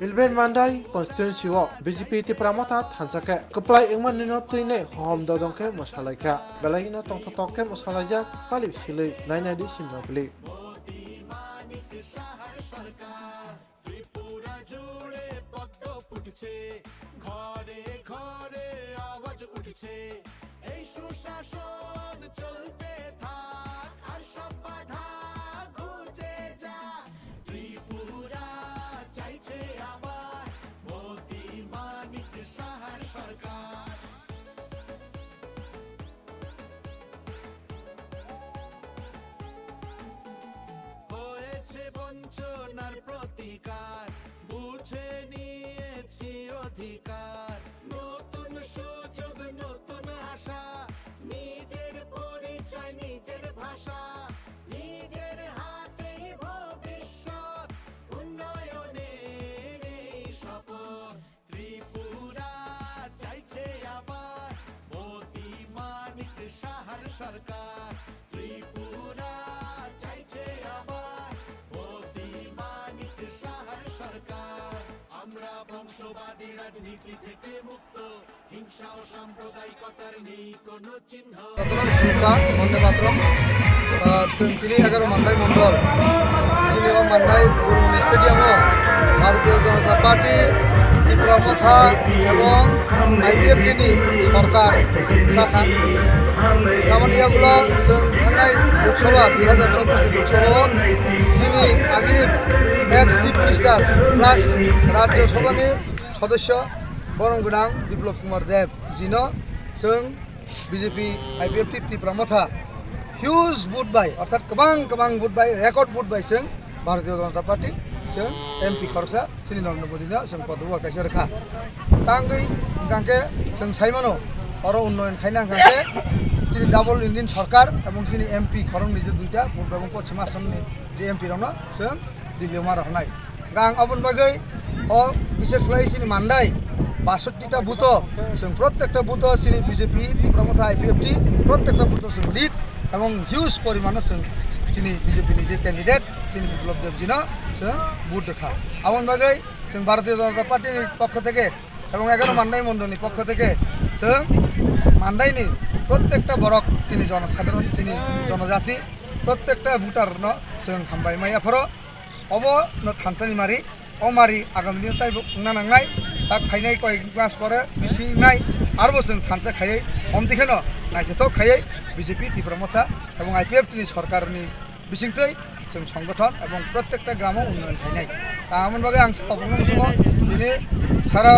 Ilben Mandai constituency o BJP ti pramota thansake keplai ingman nino tuine hom dodongke mosalaika belai no tongtoke mosalaja pali silei naina di simnabli ঘরে ঘরে আওয়াজ উঠছে এই সুশাসন চলতে থাক আর সব বাধা ঘুচে যা ত্রিপুরা চাইছে আবার মোদি মানিক সাহার সরকার হয়েছে বঞ্চনার প্রতিকার বুঝে নিয়েছি অধিকার নতুন সুযোগ নতুন আশা নিজের পরিচয় নিজের ভাষা নিজের হাতেই ভবিষ্যৎ উন্নয়নের এই শপথ ত্রিপুরা চাইছে আবার মোদি মানিক সাহার সরকার ত্রিপুরা চাইছে আবার মোদি মানিক সাহার সরকার আমরা বংশবাদী রাজনীতি থেকে মুক্ত হিংসা ও সাম্প্রদায়িকতার নেই কোনো চিহ্ন বন্দে মাতরম তিনি 11 মান্ডাই মন্ডল তিনি মান্ডাই স্টেডিয়ামে ভারতীয় জনতা পার্টি ত্রিপুরা মথা এবং আইপিএফটি সরকার শাখা খামাनियाগুলো थांनाय लोकसभा 2024 लोकसभा যিনি আগের এক্স চিফ মিনিস্টার প্লাস রাজ্যসভাनि সদস্য বরং गोनां বিপ্লব কুমার দেব যিনি जों বিজেপি আইপিএফটি ত্রিপুরা মথা হিউজ ভোট বাই অর্থাৎ गोबां भोट बाय रेकर्ड भोट बाय जों भारतीय जनता पार्टी जों एमपी खरसा श्री नरेंद्र मोदीनो जों पदवा कायसा रखा तांगै गांके जों साइमानो और उन्नयन खाइना गांके যিনি ডাবল ইঞ্জিন সরকার এবং যিনি এমপি খরং নিজে দুইটা পূর্ব এবং পশ্চিম আসননি যে এমপি রং जों দিল্লিयाव मारा हनाय गां अबन बागै अ বিশেষ করে যিনি মান্ডাই 62টা বুথ जों প্রত্যেকটা বুথ যিনি বিজেপি ত্রিপুরা মথা আইপিএফটি প্রত্যেকটা বুথ जों লিড এবং হিউজ পরিমাণে जों যিনি বিজেপি নিজে ক্যান্ডিডেট যিনি বিপ্লব দেবজিনো जों ভোট দেখা अबन बागै जों ভারতীয় জনতা পার্টির পক্ষ থেকে এবং 11 মান্ডাই মণ্ডলীর পক্ষ থেকে जों মান্ডাইনি প্রত্যেকটা বরক যিনি জনসাধারণ যিনি জনজাতি প্রত্যেকটা ভোটার जों हामबाय माइयाफोर अब न थानसालि मारि अमारि आगामी ताइ ना नांनाय ता फाइनाय कय मास परे बिसिनाय आरो जों थानसा खायै हमदिखेनो नायथाव खायै বিজেপি ত্রিপুরা মথা এবং আইপিএফটি সরকারनि बिसिंथै जों संगठन এবং প্রত্যেকটা গ্রাম উন্নয়ন খাইনাय তামन बागै आं खबरनो मुसुङो दिनै सारा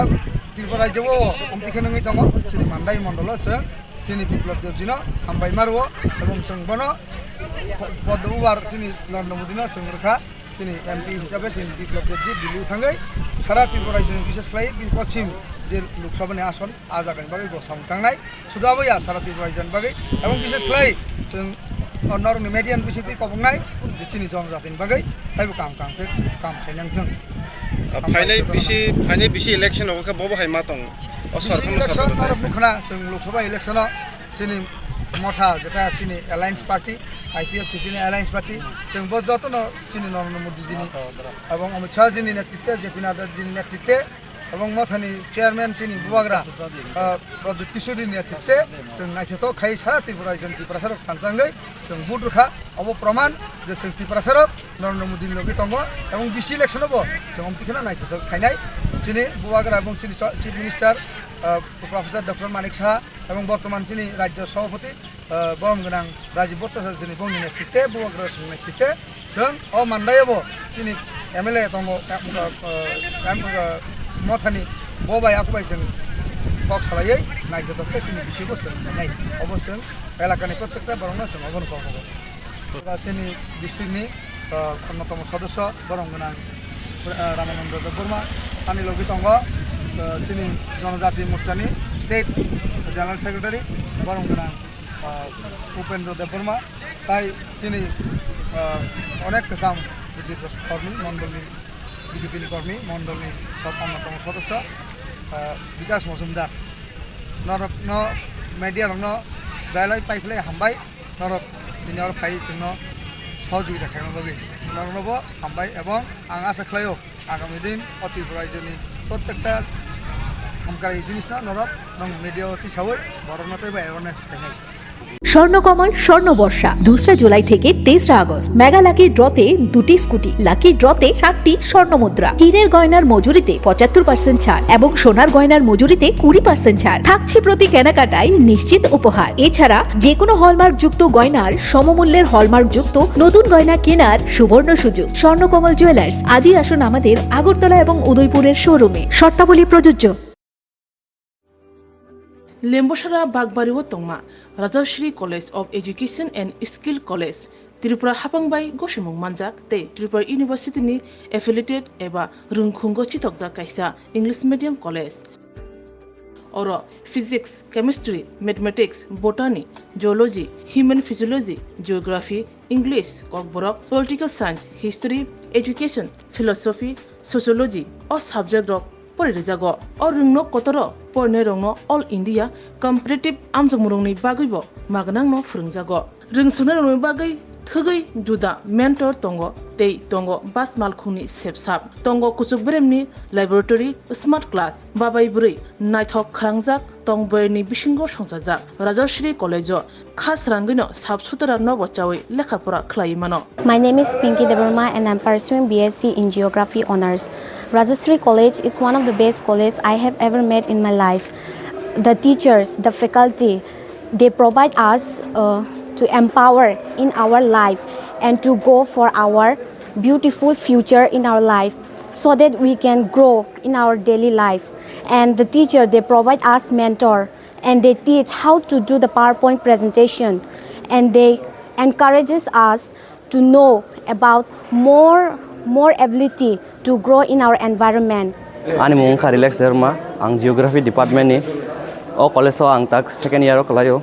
ত্রিপুরা रायजोआव हमदिखेनोङै दङ श्री मान्दाय मण्डल जों যিনি বিপ্লব দেবজিনো हामबाय मारो এবং जों बनो पदबार যিনি नरेंद्र मोदीनो जों रोखा যিনি एमपी हिसाबै जों बिप्लव देबजी दिल्लीयाव थाङै सारा त्रिपुरा रायजोनि बिसेस खालाय पश्चिम जे लोकसभानि आसन आजागोन बागै बसाम थांनाय सुदाबैया सारा त्रिपुरा रायजोनि बागै এবং बिसेस खालाय जों नरनि मेडियान बिसिति कबंनाय जे যিনি जनजातिनि बागै ताइबो काम खायनांथों फाइनाय बिसि इलेक्शन अबखा बबहाय मा दं इलेक्शन नरब मुखना जों लोकसभा इलेक्शनाव जोंनि मथा जेटा जोंनि एलायन्स पार्टी आईपीएफ जोंनि एलायन्स पार्टी जों जतन जोंनि नरेंद्र मोदी जिनि এবং অমিত শাহ जिनि नेतृत्व जेपी नड्डा जिनि नेतृत्व এবং मथानि चेयरमैन जोंनि बुबाग्रा प्रदीप किशोरनि नेतृत्व जों नायथाव खाय सारा त्रिपुरा रायजोनि त्रिपुरा सरक थानसाङै जों भोट रोखा अब प्रमाण जे जों त्रिपुरा सरक नरेंद्र मोदी लगे दङ এবং बिसि इलेक्शनावबो जों हमथिखना नायथाव खायनाय जोंनि बुबाग्रा এবং chief minister professor doctor Manik Saha এবং বর্তমান যিনি রাজ্য সভাপতি বরম गोनां राजीव भट्टाचार्यनि बंनि नेतृत्व बुबाग्रा नेतृत्व जों अ मान्दायावबो যিনি एमएलए दङ मथानि बबाय आखबाय जों पक सालायै नायथावखौ जोंनि बिसिखौ जों नाय अबश्य एलाकानि प्रत्येकटा बरंना जों अबन कबो जोंनि डिस्ट्रिक्टनि अन्यतम सदस्य बरम गोनां रामानन्द देबबर्मा आंनि लगे दङ जोंनि जनजाति मोर्चानि स्टेट जनरल सेक्रेटारि बरम गोनां उपेन्द्र देबबर्मा ताई जोंनि अनेक गोजाम बिजेपि कर्मी मण्डलनि বিজেপি কর্মী মণ্ডলী অন্যতম সদস্য বিকাশ মজুমদার নরকন মিডিয়া রং বেলাই পাইফেলাই হামবাই নরক দিনে আর ফাই जोंनो सहযোগিতা खालामनो बागै नरनोबो हामबाय एबं आं आसा खालायो আগামী দিন ত্রিপুরা রাজ্যনি প্রত্যেকটা আমকারী জিনিস না নরক এবং মিডিয়া হিসাবে বরণতে বা অ্যাওয়ারনেস থাকে। স্বর্ণকমল স্বর্ণবর্ষা 2 জুলাই থেকে 23 আগস্ট মেগা লাকি ড্রতে 2টি স্কুটি, লাকি ড্রতে 7টি স্বর্ণমুদ্রা, হীরের গয়নার মজুরিতে 75% ছাড় এবং সোনার গয়নার মজুরিতে 20% ছাড় থাকছে প্রতি কেনাকাটায় নিশ্চিত উপহার। এছাড়া যে কোনো হলমার্ক যুক্ত গয়নার সমমূল্যের হলমার্ক যুক্ত নতুন গয়না কেনার সুবর্ণ সুযোগ। স্বর্ণকমল জুয়েলার্স, আজই আসুন আমাদের আগরতলা এবং উদয়পুরের শোরুমে। শর্তাবলী প্রযোজ্য। লেম্বসরা বাগবাড়ি ও তংমা Rajshree college of education and skill college Tripura हापांबाय गसिमुं मानजाक ते त्रिपुरा इउनिभार्सिटीनि एफिलिएटेड एबा रुंखुंगो चितकजाक कायसा इंग्लिश मीडियम कलेज और physics, chemistry, mathematics, botany, geology, human physiology, geography, English, Kokborok, political science, history, education, philosophy, sociology और सब्जेक्ट रक परिरेजागो और रुंगनो कतरो परने रंगनो ऑल इंडिया कम्पिटिटिव आमजमुरंनि बागैबो मागनांनो फोरोंजागो रोंसुनो रंगनि बागै थगै जुदा मेंटर तंगो तै तंगो बास मालखुंनि सेबसाब तंगो कुचुक बेरेमनि लैबोरेटरी स्मार्ट क्लास बाबाय बुरै नायथक खालांजाक तंबयनि बिसिंगो संजाजाक राजश्री कलेजो खास रांगैनो साबसुतरा नबचावै लेखाफोरा खलायमानो। My name is Pinky Debarma and I'm pursuing BSc in Geography Honours. Rajashree College is one of the best colleges I have ever met in my life. The teachers, the faculty, they provide us to empower in our life and to go for our beautiful future in our life so that we can grow in our daily life. And the teacher, they provide us mentor and they teach how to do the PowerPoint presentation and they encourages us to know about more ability to grow in our environment. Ani mung ka relax derma ang geography department ni o college so ang tak second year kalayo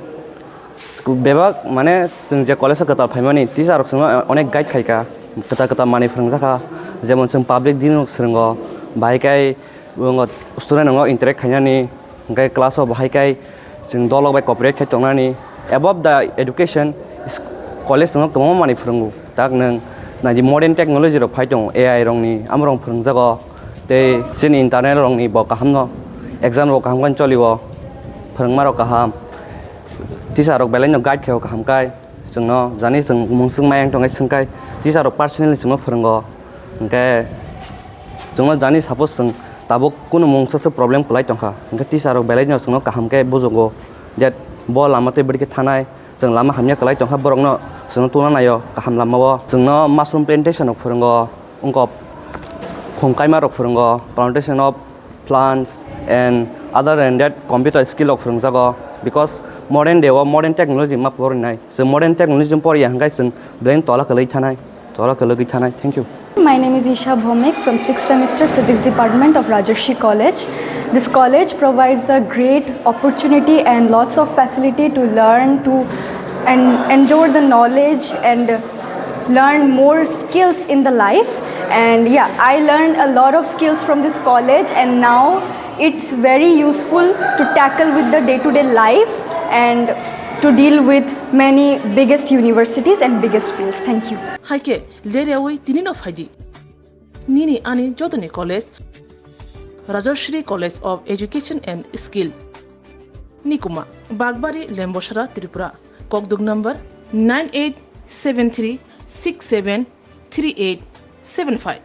bebak mane jeng je college kata phaimani teacher rok sung onek guide khaika kata mani phrangjaka jemon jeng public din rok srungo bhaikai bungo student ngo interact khainani gai class of bhaikai jeng dolok bai cooperate khai tongnani above the education college ngo tomo mani phrungu tak nang na di modern technology rok phai tong AI rong ni amrong phrungjago te sin internet rong ni bo kahamno exam rok kaham kan cholibo phrungma rok kaham teacher rok belai no guide kheo kaham kai jengno jani jeng mungsung mayang tongai sungkai teacher rok personally jengno phrungo engke jengno jani suppose jeng tabo kuno mungsa problem kulai tongkha engke teacher rok belai no jengno kaham kai bojogo that bo lamate bidike thanai jeng lama hamya kulai tongkha borokno jengno tuna nayo kaham lamao jengno mushroom plantation rok phrungo ungko khongkaima rok phrungo plantation of plants and other than that computer skill rok phrungjago because modern day or modern technology ma porinai so modern technology por yang guys brain tola kalai thanai thank you. My name is Isha Bhomik from 6th semester physics department of Rajashri College. This college provides a great opportunity and lots of facility to learn and endure the knowledge and learn more skills in the life. And yeah, I learned a lot of skills from this college and now it's very useful to tackle with the day-to-day life and to deal with many biggest universities and biggest fields. Thank you. Haike lereawai tinino phaidi nini ani jodoni college Rajashri College of Education and Skill Nikuma Bagbari Lembosra Tripura Kokdug number 9873673875